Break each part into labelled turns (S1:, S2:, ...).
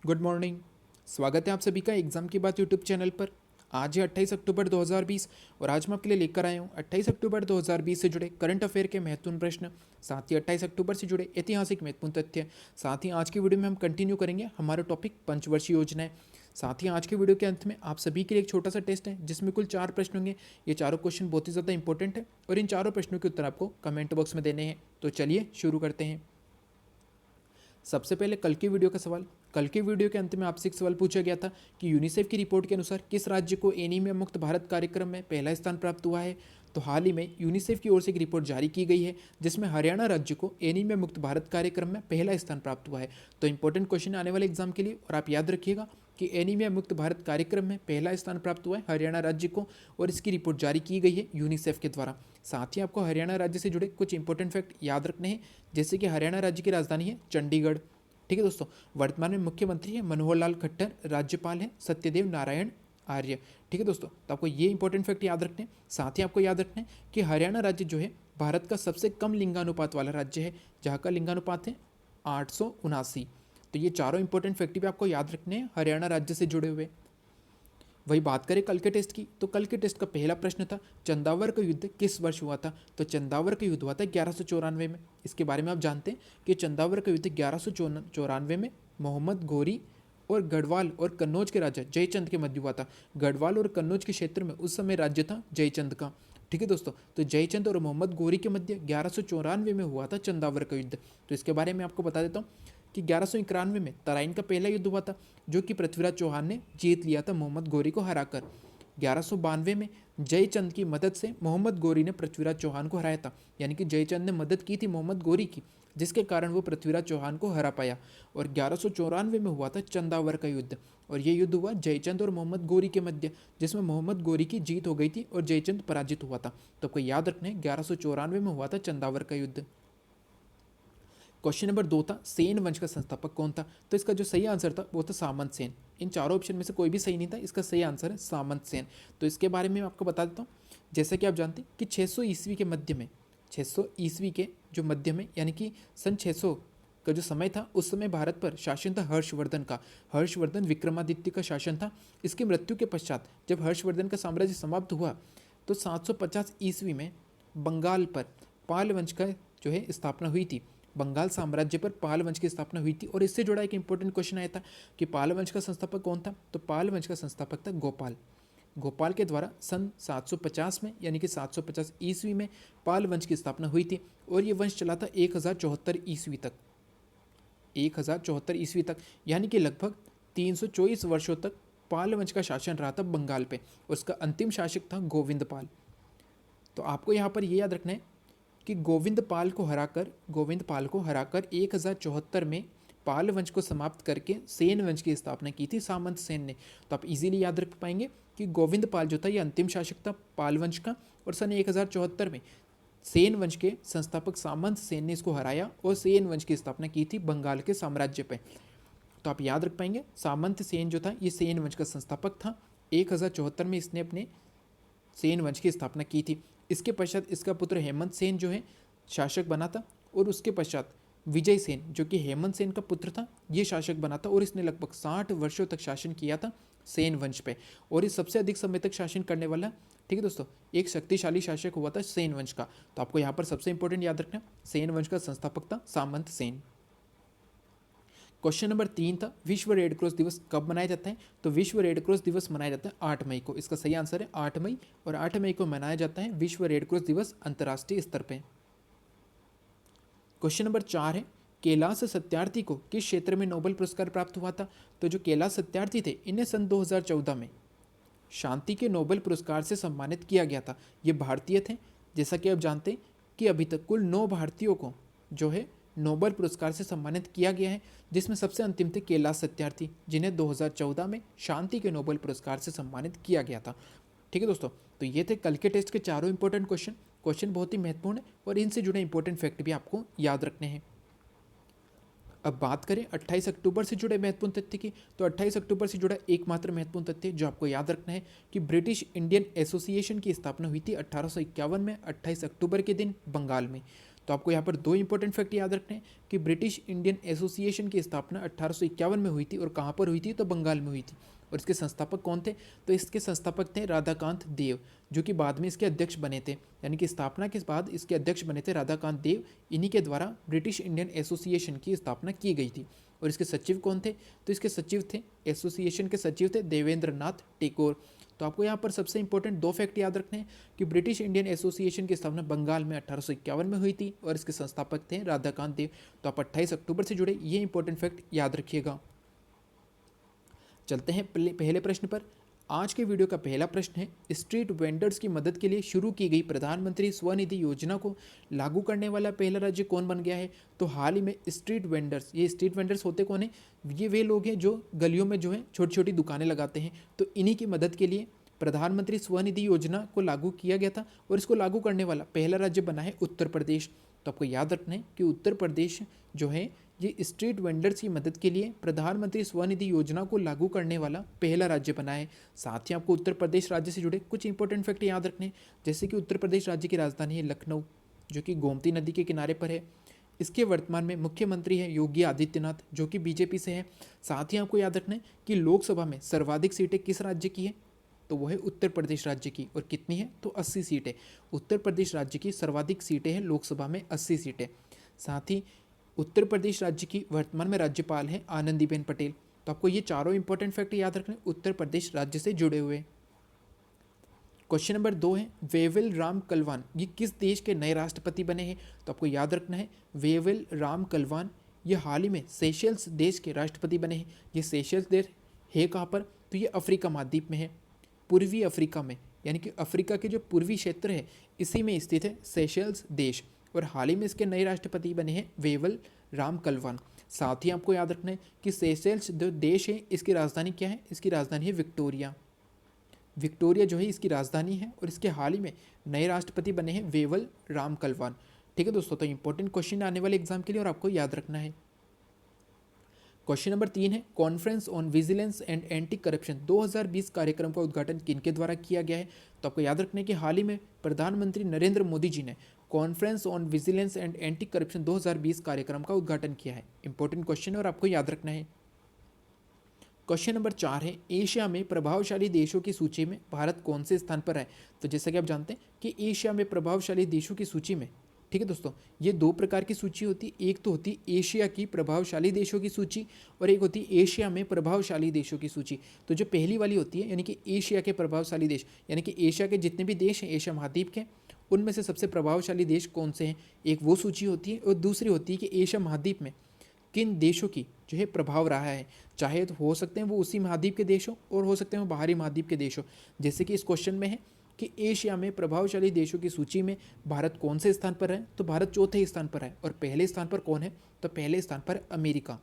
S1: Good morning. स्वागत है आप सभी का एग्ज़ाम की बात यूट्यूब चैनल पर। आज है 28 अक्टूबर 2020 और आज मैं आपके लिए लेकर आया हूँ 28 अक्टूबर 2020 से जुड़े करंट अफेयर के महत्वपूर्ण प्रश्न, साथ ही 28 अक्टूबर से जुड़े ऐतिहासिक महत्वपूर्ण तथ्य। साथ ही आज की वीडियो में हम कंटिन्यू करेंगे हमारा टॉपिक पंचवर्षीय योजनाएं। साथ ही आज के वीडियो के अंत में आप सभी के लिए एक छोटा सा टेस्ट है जिसमें कुल 4 प्रश्न होंगे। ये चारों क्वेश्चन बहुत ही ज़्यादा इंपॉर्टेंट है और इन चारों प्रश्नों के उत्तर आपको कमेंट बॉक्स में देने हैं। तो चलिए शुरू करते हैं। सबसे पहले कल की वीडियो का सवाल। कल की वीडियो के अंत में आपसे एक सवाल पूछा गया था कि यूनिसेफ की रिपोर्ट के अनुसार किस राज्य को एनीमिया मुक्त भारत कार्यक्रम में पहला स्थान प्राप्त हुआ है। तो हाल ही में यूनिसेफ की ओर से एक रिपोर्ट जारी की गई है जिसमें हरियाणा राज्य को एनीमिया मुक्त भारत कार्यक्रम में पहला स्थान प्राप्त हुआ है। तो इंपॉर्टेंट क्वेश्चन आने वाले एग्जाम के लिए, और आप याद रखिएगा कि एनीमिया मुक्त भारत कार्यक्रम में पहला स्थान प्राप्त हुआ है हरियाणा राज्य को, और इसकी रिपोर्ट जारी की गई है यूनिसेफ के द्वारा। साथ ही आपको हरियाणा राज्य से जुड़े कुछ इंपॉर्टेंट फैक्ट याद रखने हैं, जैसे कि हरियाणा राज्य की राजधानी है चंडीगढ़। ठीक है दोस्तों, वर्तमान में मुख्यमंत्री है मनोहर लाल खट्टर, राज्यपाल है सत्यदेव नारायण आर्य। ठीक है दोस्तों, तो आपको ये इंपॉर्टेंट फैक्ट याद रखने हैं। साथ ही आपको याद रखना है कि हरियाणा राज्य जो है भारत का सबसे कम लिंगानुपात वाला राज्य है, जहाँ का लिंगानुपात है 879। तो ये चारों इंपॉर्टेंट फैक्ट भी आपको याद रखने हैं हरियाणा राज्य से जुड़े हुए। वही बात करें कल के टेस्ट की, तो कल के टेस्ट का पहला प्रश्न था चंदावर का युद्ध किस वर्ष हुआ था। तो चंदावर का युद्ध हुआ था 1194 में। इसके बारे में आप जानते हैं कि चंदावर का युद्ध 1194 में मोहम्मद घोरी और गढ़वाल और कन्नौज के राजा जयचंद के मध्य हुआ था। गढ़वाल और कन्नौज के क्षेत्र में उस समय राज्य था जयचंद का। ठीक है दोस्तों, तो जयचंद और मोहम्मद घोरी के मध्य 1194 में हुआ था चंदावर का युद्ध। तो इसके बारे में आपको बता देता हूँ कि 1191 में तराइन का पहला युद्ध हुआ था, जो कि पृथ्वीराज चौहान ने जीत लिया था मोहम्मद घोरी को हराकर। 1192 में जयचंद की मदद से मोहम्मद घोरी ने पृथ्वीराज चौहान को हराया था, यानी कि जयचंद ने मदद की थी मोहम्मद घोरी की, जिसके कारण वो पृथ्वीराज चौहान को हरा पाया। और 1194 में हुआ था चंदावर का युद्ध, और ये युद्ध हुआ जयचंद और मोहम्मद घोरी के मध्य, जिसमें मोहम्मद घोरी की जीत हो गई थी और जयचंद पराजित हुआ था। तो आपको याद रखना है 1194 में हुआ था चंदावर का युद्ध। क्वेश्चन नंबर 2 था सेन वंश का संस्थापक कौन था। तो इसका जो सही आंसर था वो था सामंत सेन। इन चारों ऑप्शन में से कोई भी सही नहीं था, इसका सही आंसर है सामंत सेन। तो इसके बारे में मैं आपको बता देता हूँ। जैसा कि आप जानते हैं कि 600 ईस्वी के मध्य में, 600 ईस्वी के जो मध्य में यानी कि सन 600 का जो समय था, उस समय भारत पर शासन था हर्षवर्धन का। हर्षवर्धन विक्रमादित्य का शासन था। इसकी मृत्यु के पश्चात जब हर्षवर्धन का साम्राज्य समाप्त हुआ तो 750 ईस्वी में बंगाल पर पाल वंश का जो है स्थापना हुई थी। बंगाल साम्राज्य पर पाल वंश की स्थापना हुई थी, और इससे जुड़ा एक इंपॉर्टेंट क्वेश्चन आया था कि पाल वंश का संस्थापक कौन था। तो पाल वंश का संस्थापक था गोपाल। गोपाल के द्वारा सन 750 में यानी कि 750 ईस्वी में पाल वंश की स्थापना हुई थी, और ये वंश चला था 1074 ईस्वी तक। 1074 ईस्वी तक यानी कि लगभग 324 वर्षों तक पाल वंश का शासन रहा था बंगाल पे। उसका अंतिम शासक था गोविंद पाल। तो आपको यहाँ पर ये याद रखना है कि गोविंद पाल को हराकर 1074 में पाल वंश को समाप्त करके सेन वंश की स्थापना की थी सामंत सेन ने। तो आप इजीली याद रख पाएंगे कि गोविंद पाल जो था ये अंतिम शासक था पाल वंश का, और सन 1074 में सेन वंश के संस्थापक सामंत सेन ने इसको हराया और सेन वंश की स्थापना की थी बंगाल के साम्राज्य पे। तो आप याद रख पाएंगे सामंत सेन जो था ये सेन वंश का संस्थापक था। 1074 में इसने अपने सेन वंश की स्थापना की थी। इसके पश्चात इसका पुत्र हेमंत सेन जो है शासक बना था, और उसके पश्चात विजय सेन जो कि हेमंत सेन का पुत्र था ये शासक बना था, और इसने लगभग 60 वर्षों तक शासन किया था सेन वंश पे, और ये सबसे अधिक समय तक शासन करने वाला, ठीक है दोस्तों, एक शक्तिशाली शासक हुआ था सेन वंश का। तो आपको यहाँ पर सबसे इंपॉर्टेंट याद रखना, सेन वंश का संस्थापक था सामंत सेन। क्वेश्चन नंबर 3 था विश्व रेड क्रॉस दिवस कब मनाया जाता है। तो विश्व रेड क्रॉस दिवस मनाया जाता है 8 मई को। इसका सही आंसर है 8 मई, और 8 मई को मनाया जाता है विश्व रेड क्रॉस दिवस अंतर्राष्ट्रीय स्तर पे। क्वेश्चन नंबर 4 है कैलाश सत्यार्थी को किस क्षेत्र में नोबेल पुरस्कार प्राप्त हुआ था। तो जो कैलाश सत्यार्थी थे इन्हें सन 2014 में शांति के नोबेल पुरस्कार से सम्मानित किया गया था। ये भारतीय थे। जैसा कि आप जानते हैं कि अभी तक कुल 9 भारतीयों को जो है नोबेल पुरस्कार से सम्मानित किया गया है, जिसमें सबसे अंतिम थे कैलाश सत्यार्थी, जिन्हें 2014 में शांति के नोबेल पुरस्कार से सम्मानित किया गया था। ठीक है दोस्तों, तो ये थे कल के टेस्ट के चारों इंपॉर्टेंट क्वेश्चन बहुत ही महत्वपूर्ण है, और इनसे जुड़े इंपॉर्टेंट फैक्ट भी आपको याद रखने हैं। अब बात करें 28 अक्टूबर से जुड़े महत्वपूर्ण तथ्य की, तो 28 अक्टूबर से जुड़ा एकमात्र महत्वपूर्ण तथ्य जो आपको याद रखना है कि ब्रिटिश इंडियन एसोसिएशन की स्थापना हुई थी 1851 में 28 अक्टूबर के दिन बंगाल में। तो आपको यहाँ पर दो इंपॉर्टेंट फैक्ट याद रखने हैं कि ब्रिटिश इंडियन एसोसिएशन की स्थापना 1851 में हुई थी और कहाँ पर हुई थी, तो बंगाल में हुई थी। और इसके संस्थापक कौन थे, तो इसके संस्थापक थे राधाकांत देव, जो कि बाद में इसके अध्यक्ष बने थे, यानी कि स्थापना के बाद इसके अध्यक्ष बने थे राधाकांत देव। इन्हीं के द्वारा ब्रिटिश इंडियन एसोसिएशन की स्थापना की गई थी। और इसके सचिव कौन थे, तो इसके सचिव थे, एसोसिएशन के सचिव थे देवेंद्र नाथ टैगोर। तो आपको यहाँ पर सबसे इंपॉर्टेंट दो फैक्ट याद रखने हैं कि ब्रिटिश इंडियन एसोसिएशन की स्थापना बंगाल में 1851 में हुई थी और इसके संस्थापक थे राधाकांत देव। तो आप 28 अक्टूबर से जुड़े ये इंपॉर्टेंट फैक्ट याद रखिएगा। चलते हैं पहले प्रश्न पर। आज के वीडियो का पहला प्रश्न है, स्ट्रीट वेंडर्स की मदद के लिए शुरू की गई प्रधानमंत्री स्वनिधि योजना को लागू करने वाला पहला राज्य कौन बन गया है। तो हाल ही में स्ट्रीट वेंडर्स, ये स्ट्रीट वेंडर्स होते कौन है, ये वे लोग हैं जो गलियों में जो है छोटी छोटी दुकानें लगाते हैं। तो इन्हीं की मदद के लिए प्रधानमंत्री स्वनिधि योजना को लागू किया गया था और इसको लागू करने वाला पहला राज्य बना है उत्तर प्रदेश। तो आपको याद रखना है कि उत्तर प्रदेश जो है ये स्ट्रीट वेंडर्स की मदद के लिए प्रधानमंत्री स्वनिधि योजना को लागू करने वाला पहला राज्य बना है। साथ ही आपको उत्तर प्रदेश राज्य से जुड़े कुछ इंपॉर्टेंट फैक्ट याद रखने हैं, जैसे कि उत्तर प्रदेश राज्य की राजधानी है लखनऊ, जो कि गोमती नदी के किनारे पर है। इसके वर्तमान में मुख्यमंत्री है योगी आदित्यनाथ, जो कि बीजेपी से है। साथ ही आपको याद रखना है कि लोकसभा में सर्वाधिक सीटें किस राज्य की है, तो वो है उत्तर प्रदेश राज्य की। और कितनी है, तो 80 सीटें। उत्तर प्रदेश राज्य की सर्वाधिक सीटें हैं लोकसभा में, 80 सीटें। साथ ही उत्तर प्रदेश राज्य की वर्तमान में राज्यपाल है आनंदीबेन पटेल। तो आपको ये चारों इंपॉर्टेंट फैक्ट याद रखने उत्तर प्रदेश राज्य से जुड़े हुए। क्वेश्चन नंबर 2 है, वेवेल राम कलवान ये किस देश के नए राष्ट्रपति बने हैं। तो आपको याद रखना है वेवेल राम कलवान ये हाल ही में सेशल्स देश के राष्ट्रपति बने हैं। ये सेशल्स देश है कहाँ पर, तो ये अफ्रीका महाद्वीप में है, पूर्वी अफ्रीका में, यानी कि अफ्रीका के जो पूर्वी क्षेत्र है इसी में स्थित है सेशल्स देश। और हाल ही में इसके नए राष्ट्रपति बने हैं वेवेल राम कलवान। साथ ही आपको याद रखना है कि सेशल्स जो देश है इसकी राजधानी क्या है, इसकी राजधानी है विक्टोरिया। विक्टोरिया जो है इसकी राजधानी है और इसके हाल ही में नए राष्ट्रपति बने हैं वेवेल राम कलवान। ठीक है दोस्तों, तो इंपॉर्टेंट क्वेश्चन आने वाले एग्जाम के लिए और आपको याद रखना है। क्वेश्चन नंबर 3 है, conference on vigilance and anti corruption 2020 कार्यक्रम का उद्घाटन किनके द्वारा किया गया है। तो आपको याद रखना है कि हाल ही में प्रधानमंत्री नरेंद्र मोदी जी ने conference on vigilance and anti corruption 2020 कार्यक्रम का उद्घाटन किया है। इंपॉर्टेंट क्वेश्चन है और आपको याद रखना है। क्वेश्चन नंबर 4 है, एशिया में प्रभावशाली देशों की सूची में भारत कौन से स्थान पर है। तो जैसा कि आप जानते हैं कि एशिया में प्रभावशाली देशों की सूची में, ठीक है दोस्तों, ये दो प्रकार की सूची होती है। एक तो होती है एशिया की प्रभावशाली देशों की सूची और एक होती है एशिया में प्रभावशाली देशों की सूची। तो जो पहली वाली होती है यानी कि एशिया के प्रभावशाली देश, यानी कि एशिया के जितने भी देश हैं एशिया महाद्वीप के, उनमें से सबसे प्रभावशाली देश कौन से हैं, एक वो सूची होती है। और दूसरी होती है कि एशिया महाद्वीप में किन देशों की जो है प्रभाव रहा है, चाहे तो हो सकते हैं वो उसी महाद्वीप के देश हो और हो सकते हैं वो बाहरी महाद्वीप के देश हो। जैसे कि इस क्वेश्चन में है कि एशिया में प्रभावशाली देशों की सूची में भारत कौन से स्थान पर है, तो भारत चौथे स्थान पर है। और पहले स्थान पर कौन है, तो पहले स्थान पर अमेरिका।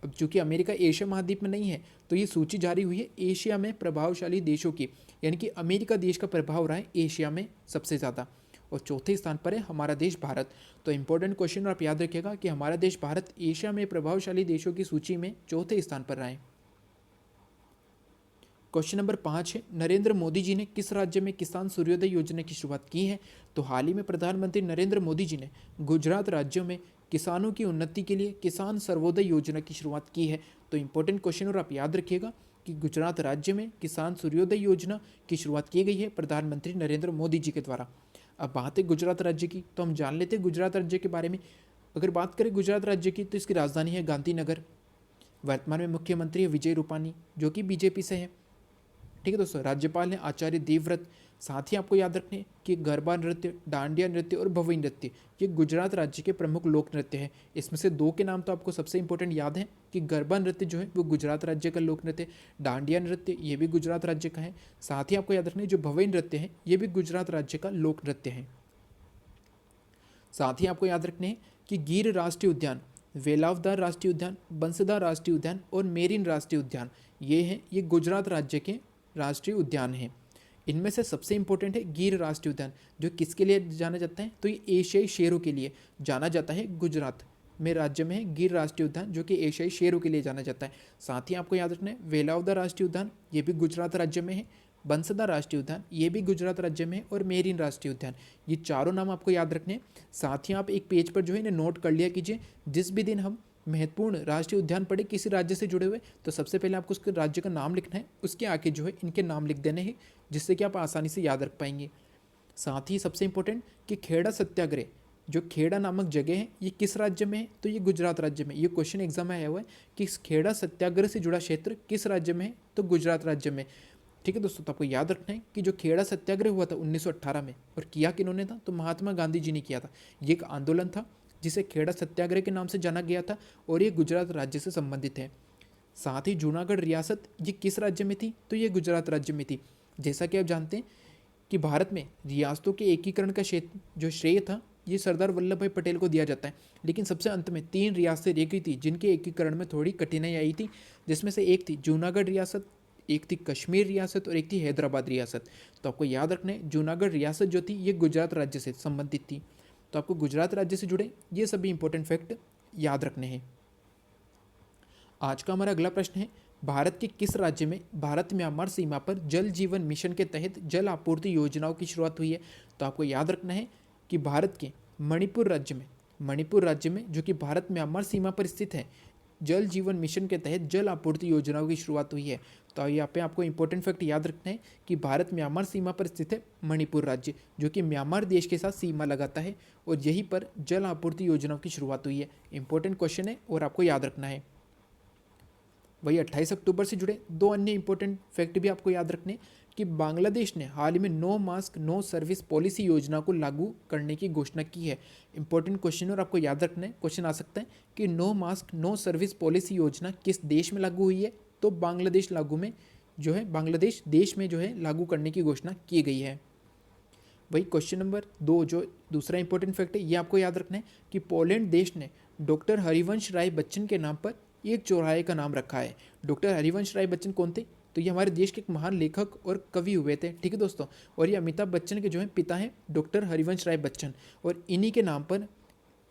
S1: अब चूंकि अमेरिका एशिया महाद्वीप में नहीं है तो ये सूची जारी हुई है एशिया में प्रभावशाली देशों की, यानी कि अमेरिका देश का प्रभाव रहा है एशिया में सबसे ज़्यादा। और चौथे स्थान पर है हमारा देश भारत। तो इंपॉर्टेंट क्वेश्चन आप याद रखिएगा कि हमारा देश भारत एशिया में प्रभावशाली देशों की सूची में चौथे स्थान पर रहा है। क्वेश्चन नंबर 5 है, नरेंद्र मोदी जी ने किस राज्य में किसान सूर्योदय योजना की शुरुआत की है। तो हाल ही में प्रधानमंत्री नरेंद्र मोदी जी ने गुजरात राज्यों में किसानों की उन्नति के लिए किसान सर्वोदय योजना की शुरुआत की है। तो इंपॉर्टेंट क्वेश्चन और आप याद रखिएगा कि गुजरात राज्य में किसान सूर्योदय योजना की शुरुआत की गई है प्रधानमंत्री नरेंद्र मोदी जी के द्वारा। अब बात है गुजरात राज्य की, तो हम जान लेते हैं गुजरात राज्य के बारे में। अगर बात करें गुजरात राज्य की तो इसकी राजधानी है गांधीनगर। वर्तमान में मुख्यमंत्री है विजय रूपानी, जो कि बीजेपी से है। ठीक है दोस्तों, राज्यपाल हैं आचार्य देवव्रत। साथ ही आपको याद रखने कि गरबा नृत्य, डांडिया नृत्य और भवई नृत्य ये गुजरात राज्य के प्रमुख लोक नृत्य हैं। इसमें से दो के नाम तो आपको सबसे इंपॉर्टेंट याद है कि गरबा नृत्य जो है वो गुजरात राज्य का लोक नृत्य, डांडिया नृत्य ये भी गुजरात राज्य का है। साथ ही आपको याद रखना जो भवई नृत्य है ये भी गुजरात राज्य का लोक नृत्य है। साथ ही आपको याद रखने हैं कि गिर राष्ट्रीय उद्यान, वेलावदार राष्ट्रीय उद्यान, बंसदा राष्ट्रीय उद्यान और मेरिन राष्ट्रीय उद्यान ये गुजरात राज्य के राष्ट्रीय उद्यान हैं। इनमें से सबसे इंपॉर्टेंट है गिर राष्ट्रीय उद्यान, जो किसके लिए जाना जाता है, तो ये एशियाई शेरों के लिए जाना जाता है। गुजरात में राज्य में है गिर राष्ट्रीय उद्यान, जो कि एशियाई शेरों के लिए जाना जाता है। साथ ही आपको याद रखना है वेलावदा राष्ट्रीय उद्यान ये भी गुजरात राज्य में है बंसदा राष्ट्रीय उद्यान, ये भी गुजरात राज्य में है, और मेरिन राष्ट्रीय उद्यान, ये चारों नाम आपको याद रखने हैं। साथ ही आप एक पेज पर जो है इन्हें नोट कर लिया कीजिए। जिस भी दिन हम महत्वपूर्ण राष्ट्रीय उद्यान पढ़े किसी राज्य से जुड़े हुए, तो सबसे पहले आपको उसके राज्य का नाम लिखना है, उसके आगे जो है इनके नाम लिख देने हैं, जिससे कि आप आसानी से याद रख पाएंगे। साथ ही सबसे इंपॉर्टेंट कि खेड़ा सत्याग्रह, जो खेड़ा नामक जगह है, ये किस राज्य में है, तो ये गुजरात राज्य में। ये क्वेश्चन एग्जाम में आया हुआ है कि खेड़ा सत्याग्रह से जुड़ा क्षेत्र किस राज्य में है, तो गुजरात राज्य में। ठीक है दोस्तों, तो आपको याद रखना है कि जो खेड़ा सत्याग्रह हुआ था 1918 में, और किया किन्होंने था, तो महात्मा गांधी जी ने किया था। ये एक आंदोलन था जिसे खेड़ा सत्याग्रह के नाम से जाना गया था, और ये गुजरात राज्य से संबंधित है। साथ ही जूनागढ़ रियासत ये किस राज्य में थी, तो ये गुजरात राज्य में थी। जैसा कि आप जानते हैं कि भारत में रियासतों के एकीकरण का क्षेत्र जो श्रेय था, ये सरदार वल्लभ भाई पटेल को दिया जाता है। लेकिन सबसे अंत में 3 रियासतें रह गई थी जिनके एकीकरण में थोड़ी कठिनाई आई थी, जिसमें से एक थी जूनागढ़ रियासत, एक थी कश्मीर रियासत, और एक थी हैदराबाद रियासत। तो आपको याद रखना है, जूनागढ़ रियासत जो थी ये गुजरात राज्य से संबंधित थी। तो आपको गुजरात राज्य से जुड़े ये सभी इंपॉर्टेंट फैक्ट याद रखने हैं। आज का हमारा अगला प्रश्न है, भारत के किस राज्य में भारत म्यांमार सीमा पर जल जीवन मिशन के तहत जल आपूर्ति योजनाओं की शुरुआत हुई है। तो आपको याद रखना है कि भारत के मणिपुर राज्य में जो कि भारत म्यांमार सीमा पर स्थित है, जल जीवन मिशन के तहत जल आपूर्ति योजनाओं की शुरुआत हुई है। तो यहाँ पे आपको इंपॉर्टेंट फैक्ट याद रखना है कि भारत म्यांमार सीमा पर स्थित है मणिपुर राज्य, जो कि म्यांमार देश के साथ सीमा लगाता है, और यहीं पर जल आपूर्ति योजनाओं की शुरुआत हुई है। इंपॉर्टेंट क्वेश्चन है और आपको याद रखना है। वही 28 अक्टूबर से जुड़े 2 अन्य इंपॉर्टेंट फैक्ट भी आपको याद रखने कि बांग्लादेश ने हाल ही में no mask no service policy योजना को लागू करने की घोषणा की है। इंपॉर्टेंट क्वेश्चन और आपको याद रखना है, क्वेश्चन आ सकता है कि no mask no service policy योजना किस देश में लागू हुई है, तो बांग्लादेश बांग्लादेश देश में जो है लागू करने की घोषणा की गई है। वही क्वेश्चन नंबर 2 जो दूसरा इंपॉर्टेंट फैक्ट है, ये आपको याद रखना है कि पोलैंड देश ने डॉक्टर हरिवंश राय बच्चन के नाम पर एक चौराहे का नाम रखा है। डॉक्टर हरिवंश राय बच्चन कौन थे, तो ये हमारे देश के एक महान लेखक और कवि हुए थे। ठीक है दोस्तों, और ये अमिताभ बच्चन के जो है पिता हैं डॉक्टर हरिवंश राय बच्चन, और इन्हीं के नाम पर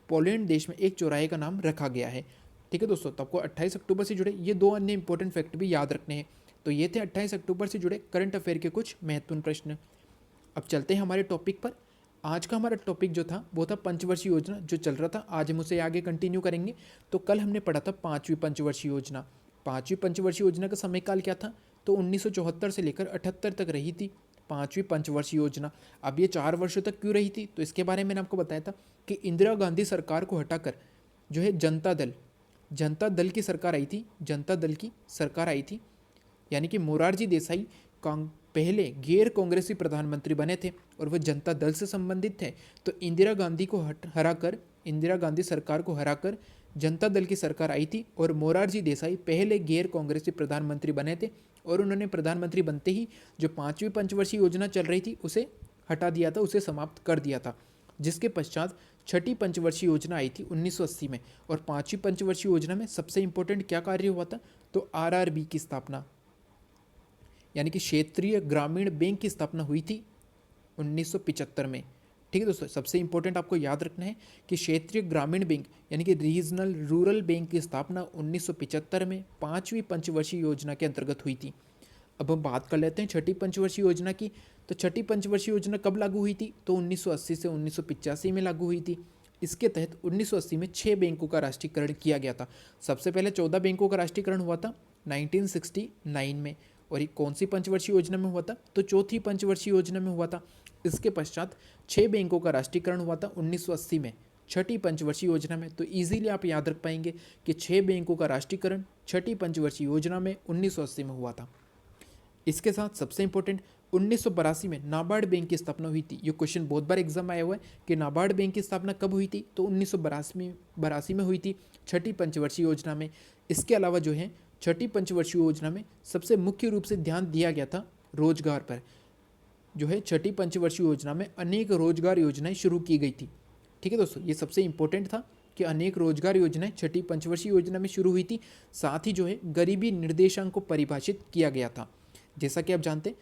S1: पोलैंड देश में एक चौराहे का नाम रखा गया है। ठीक है दोस्तों, तो आपको 28 अक्टूबर से जुड़े ये 2 अन्य इंपॉर्टेंट फैक्ट भी याद रखने हैं। तो ये थे 28 अक्टूबर से जुड़े करंट अफेयर के कुछ महत्वपूर्ण प्रश्न। अब चलते हैं हमारे टॉपिक पर। आज का हमारा टॉपिक जो था वो था पंचवर्षीय योजना जो चल रहा था, आज हम उसे आगे कंटिन्यू करेंगे। तो कल हमने पढ़ा था 5वीं पंचवर्षीय योजना। 5वीं पंचवर्षीय योजना का समय काल क्या था, तो 1974 से लेकर 78 तक रही थी 5वीं पंचवर्षीय योजना। अब ये 4 वर्षों तक क्यों रही थी, तो इसके बारे में मैंने आपको बताया था कि इंदिरा गांधी सरकार को हटाकर जो है जनता दल की सरकार आई थी। जनता दल की सरकार आई थी, यानी कि मोरारजी देसाई पहले गैर कांग्रेसी प्रधानमंत्री बने थे और वह जनता दल से संबंधित थे। तो इंदिरा गांधी सरकार को हराकर जनता दल की सरकार आई थी, और मोरारजी देसाई पहले गैर कांग्रेसी प्रधानमंत्री बने थे, और उन्होंने प्रधानमंत्री बनते ही जो 5वीं पंचवर्षीय योजना चल रही थी उसे हटा दिया था, उसे समाप्त कर दिया था। जिसके पश्चात 6ठी पंचवर्षीय योजना आई थी 1980 में, और 5वीं पंचवर्षीय योजना में सबसे इंपॉर्टेंट क्या कार्य हुआ था, तो आरआरबी की स्थापना, यानी कि क्षेत्रीय ग्रामीण बैंक की स्थापना हुई थी 1975 में। ठीक है दोस्तों, सबसे इंपॉर्टेंट आपको याद रखना है कि क्षेत्रीय ग्रामीण बैंक यानी कि रीजनल रूरल बैंक की स्थापना 1975 में 5वीं पंचवर्षीय योजना के अंतर्गत हुई थी। अब हम बात कर लेते हैं 6ठी पंचवर्षीय योजना की। तो 6ठी पंचवर्षीय योजना कब लागू हुई थी, तो 1980 से 1985 में लागू हुई थी। इसके तहत 1980 में 6 बैंकों का राष्ट्रीयकरण किया गया था। सबसे पहले 14 बैंकों का राष्ट्रीयकरण हुआ था 1969 में, और ये कौन सी पंचवर्षीय योजना में हुआ था, तो 4थी पंचवर्षीय योजना में हुआ था। इसके पश्चात 6 बैंकों का राष्ट्रीयकरण हुआ था 1980 में 6ठी पंचवर्षीय योजना में। तो इजीली आप याद रख पाएंगे कि 6 बैंकों का राष्ट्रीयकरण 6ठी पंचवर्षीय योजना में 1980 में हुआ था। इसके साथ सबसे इंपॉर्टेंट 1982 में नाबार्ड बैंक की स्थापना हुई थी। ये क्वेश्चन बहुत बार एग्जाम आया हुआ है कि नाबार्ड बैंक की स्थापना कब हुई थी, तो 1982 में हुई थी 6ठी पंचवर्षीय योजना में। इसके अलावा जो है 6ठी पंचवर्षीय योजना में सबसे मुख्य रूप से ध्यान दिया गया था रोजगार पर। जो है 6ठी पंचवर्षीय योजना में अनेक रोजगार योजनाएं शुरू की गई थी। ठीक है दोस्तों, ये सबसे इंपॉर्टेंट था कि अनेक रोजगार योजनाएं 6ठी पंचवर्षीय योजना में शुरू हुई थी। साथ ही जो है गरीबी निर्देशांक को परिभाषित किया गया था। जैसा कि आप जानते हैं,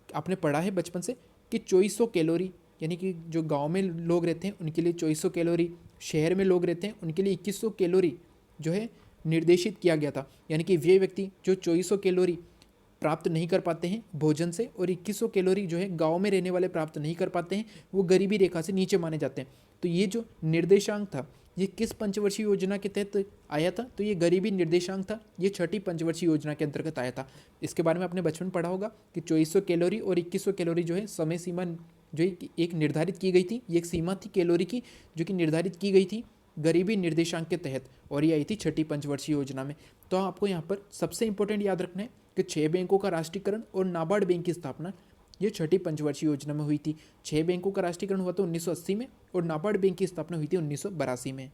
S1: आपने पढ़ा है बचपन से कि 2400 कैलोरी, यानी कि जो गाँव में लोग रहते हैं उनके लिए 2400 कैलोरी, शहर में लोग रहते हैं उनके लिए 2100 कैलोरी जो है निर्देशित किया गया था। यानी कि वे व्यक्ति जो 2400 कैलोरी प्राप्त नहीं कर पाते हैं भोजन से, और 2100 कैलोरी जो है गांव में रहने वाले प्राप्त नहीं कर पाते हैं, वो गरीबी रेखा से नीचे माने जाते हैं। तो ये जो निर्देशांक था ये किस पंचवर्षीय योजना के तहत आया था? तो ये गरीबी निर्देशांक था, ये छठी पंचवर्षीय योजना के अंतर्गत आया था। इसके बारे में आपने बचपन पढ़ा होगा कि 2400 कैलोरी और 2100 कैलोरी जो है समय सीमा जो एक निर्धारित की गई थी, ये एक सीमा थी कैलोरी की जो कि निर्धारित की गई थी गरीबी निर्देशांक के तहत, और ये आई थी छठी पंचवर्षीय योजना में। तो आपको यहाँ पर सबसे इंपॉर्टेंट याद रखना है कि 6 बैंकों का राष्ट्रीयकरण और नाबार्ड बैंक की स्थापना ये छठी पंचवर्षीय योजना में हुई थी। 6 बैंकों का राष्ट्रीयकरण हुआ था 1980 में, और नाबार्ड बैंक की स्थापना हुई थी 1982 में।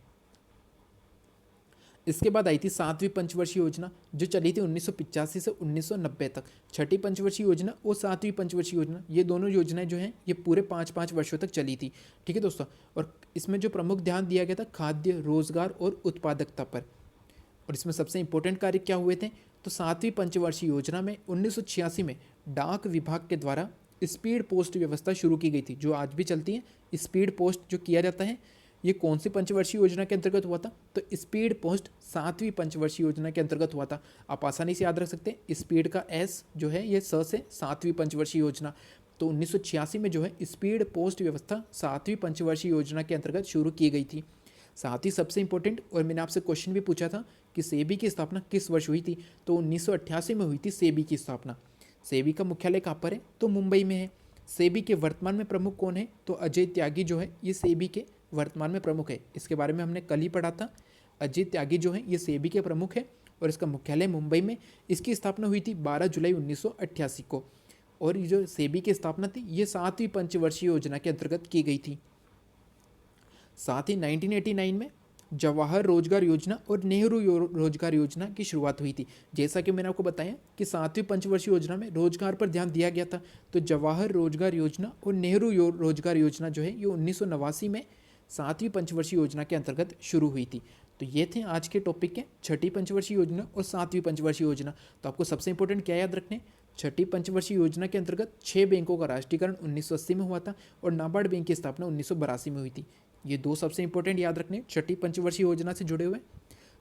S1: इसके बाद आई थी 7वीं पंचवर्षीय योजना जो चली थी 1985 से 1990 तक। छठी पंचवर्षीय योजना और 7वीं पंचवर्षीय योजना ये दोनों योजनाएं जो हैं ये पूरे 5-5 वर्षों तक चली थी। ठीक है दोस्तों, और इसमें जो प्रमुख ध्यान दिया गया था खाद्य, रोजगार और उत्पादकता पर। और इसमें सबसे इंपॉर्टेंट कार्य क्या हुए थे? तो 7वीं पंचवर्षीय योजना में 1986 में डाक विभाग के द्वारा स्पीड पोस्ट व्यवस्था शुरू की गई थी, जो आज भी चलती है। स्पीड पोस्ट जो किया जाता है ये कौन सी पंचवर्षीय योजना के अंतर्गत हुआ था? तो स्पीड पोस्ट 7वीं पंचवर्षीय योजना के अंतर्गत हुआ था। आप आसानी से याद रख सकते हैं, स्पीड का एस जो है ये स से 7वीं पंचवर्षीय योजना। तो 1986 में जो है स्पीड पोस्ट व्यवस्था 7वीं पंचवर्षीय योजना के अंतर्गत शुरू की गई थी। साथ ही सबसे इंपॉर्टेंट, और मैंने आपसे क्वेश्चन भी पूछा था कि सेबी की स्थापना किस वर्ष हुई थी? तो 1988 में हुई थी सेबी की स्थापना। सेबी का मुख्यालय कहाँ पर है? तो मुंबई में है। सेबी के वर्तमान में प्रमुख कौन है? तो अजय त्यागी जो है ये सेबी के वर्तमान में प्रमुख है। इसके बारे में हमने कल ही पढ़ा था। अजय त्यागी जो है ये सेबी के प्रमुख है और इसका मुख्यालय मुंबई में। इसकी स्थापना हुई थी 12 जुलाई 1988 को, और ये जो सेबी की स्थापना थी ये 7वीं पंचवर्षीय योजना के अंतर्गत की गई थी। साथ ही 1989 में जवाहर रोजगार योजना और नेहरू रोजगार योजना की शुरुआत हुई थी। जैसा कि मैंने आपको बताया कि 7वीं पंचवर्षीय योजना में रोजगार पर ध्यान दिया गया था, तो जवाहर रोजगार योजना और नेहरू रोजगार योजना जो है ये 1989 में 7वीं पंचवर्षीय योजना के अंतर्गत शुरू हुई थी। तो ये थे आज के टॉपिक के छठी पंचवर्षीय योजना और 7वीं पंचवर्षीय योजना। तो आपको सबसे इंपॉर्टेंट क्या याद रखने? छठी पंचवर्षीय योजना के अंतर्गत 6 बैंकों का राष्ट्रीयकरण 1980 में हुआ था और नाबार्ड बैंक की स्थापना 1982 में हुई थी। ये दो सबसे इंपॉर्टेंट याद रखने छठी पंचवर्षीय योजना से जुड़े हुए।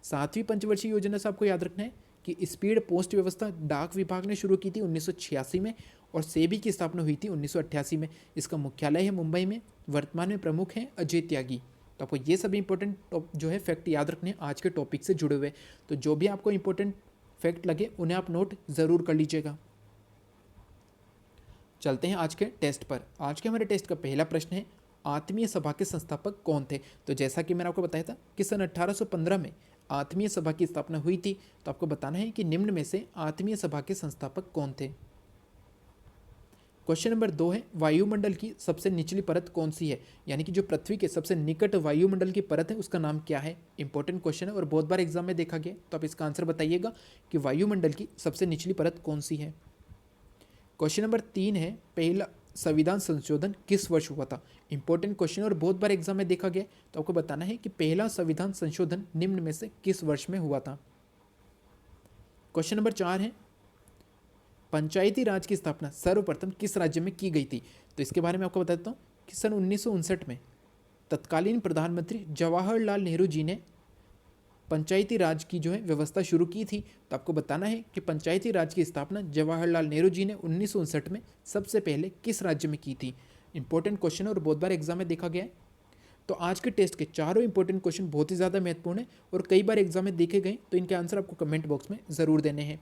S1: 7वीं पंचवर्षीय योजना से आपको याद रखना है कि स्पीड पोस्ट व्यवस्था डाक विभाग ने शुरू की थी 1986 में, और सेबी की स्थापना हुई थी 1988 में। इसका मुख्यालय है मुंबई में। वर्तमान में प्रमुख हैं अजय त्यागी। तो आपको ये सभी इंपॉर्टेंट जो है फैक्ट याद रखने आज के टॉपिक से जुड़े हुए। तो जो भी आपको इंपॉर्टेंट फैक्ट लगे उन्हें आप नोट ज़रूर कर लीजिएगा। चलते हैं आज के टेस्ट पर। आज के हमारे टेस्ट का पहला प्रश्न है, आत्मीय सभा के संस्थापक कौन थे? तो जैसा कि मैंने आपको बताया था कि सन 1815 में आत्मीय सभा की स्थापना हुई थी। तो आपको बताना है कि निम्न में से आत्मीय सभा के संस्थापक कौन थे। क्वेश्चन नंबर 2 है, वायुमंडल की सबसे निचली परत कौन सी है? यानी कि जो पृथ्वी के सबसे निकट वायुमंडल की परत है उसका नाम क्या है? इंपॉर्टेंट क्वेश्चन है और बहुत बार एग्जाम में देखा गया। तो आप इसका आंसर बताइएगा कि वायुमंडल की सबसे निचली परत कौन सी है। क्वेश्चन नंबर 3 है, पहला संविधान संशोधन किस वर्ष हुआ था? इंपॉर्टेंट क्वेश्चन और बहुत बार एग्जाम में देखा गया। तो आपको बताना है कि पहला संविधान संशोधन निम्न में से किस वर्ष में हुआ था। क्वेश्चन नंबर 4 है, पंचायती राज की स्थापना सर्वप्रथम किस राज्य में की गई थी? तो इसके बारे में आपको बता देता हूँ कि सन 1959 में तत्कालीन प्रधानमंत्री जवाहरलाल नेहरू जी ने पंचायती राज की जो है व्यवस्था शुरू की थी। तो आपको बताना है कि पंचायती राज की स्थापना जवाहरलाल नेहरू जी ने 1959 में सबसे पहले किस राज्य में की थी। इंपॉर्टेंट क्वेश्चन और बहुत बार एग्जाम में देखा गया है। तो आज के टेस्ट के चारों इंपॉर्टेंट क्वेश्चन बहुत ही ज़्यादा महत्वपूर्ण है और कई बार एग्जाम में देखे गए। तो इनके आंसर आपको कमेंट बॉक्स में ज़रूर देने हैं।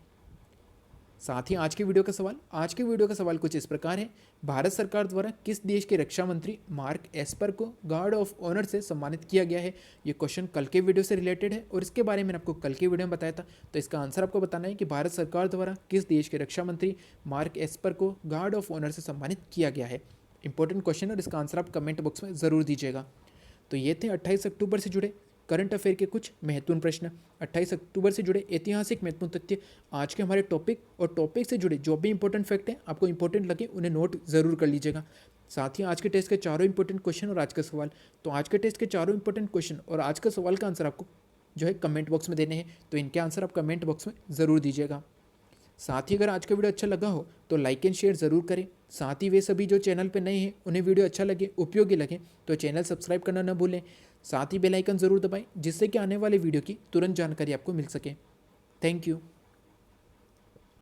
S1: साथ ही आज के वीडियो का सवाल कुछ इस प्रकार है, भारत सरकार द्वारा किस देश के रक्षा मंत्री मार्क एस्पर को गार्ड ऑफ ऑनर से सम्मानित किया गया है? ये क्वेश्चन कल के वीडियो से रिलेटेड है और इसके बारे में आपको कल के वीडियो में बताया था। तो इसका आंसर आपको बताना है कि भारत सरकार द्वारा किस देश के रक्षा मंत्री मार्क एस्पर को गार्ड ऑफ ऑनर से सम्मानित किया गया है। इंपॉर्टेंट क्वेश्चन और इसका आंसर आप कमेंट बॉक्स में ज़रूर दीजिएगा। तो ये थे 28 अक्टूबर से जुड़े करंट अफेयर के कुछ महत्वपूर्ण प्रश्न, 28 अक्टूबर से जुड़े ऐतिहासिक महत्वपूर्ण तथ्य, आज के हमारे टॉपिक और टॉपिक से जुड़े जो भी इंपॉर्टेंट फैक्ट हैं आपको इंपॉर्टेंट लगे उन्हें नोट ज़रूर कर लीजिएगा। साथ ही आज के टेस्ट के चारों इंपॉर्टेंट क्वेश्चन और आज का सवाल। तो आज के टेस्ट के चारों इंपॉर्टेंट क्वेश्चन और आज का सवाल का आंसर आपको जो है कमेंट बॉक्स में देने हैं। तो इनके आंसर आप कमेंट बॉक्स में ज़रूर दीजिएगा। साथ ही अगर आज का वीडियो अच्छा लगा हो तो लाइक एंड शेयर ज़रूर करें। साथ ही वे सभी जो चैनल पे नए हैं उन्हें वीडियो अच्छा लगे, उपयोगी लगे तो चैनल सब्सक्राइब करना न भूलें। साथ ही बेल आइकन ज़रूर दबाएं जिससे कि आने वाले वीडियो की तुरंत जानकारी आपको मिल सके। Thank you.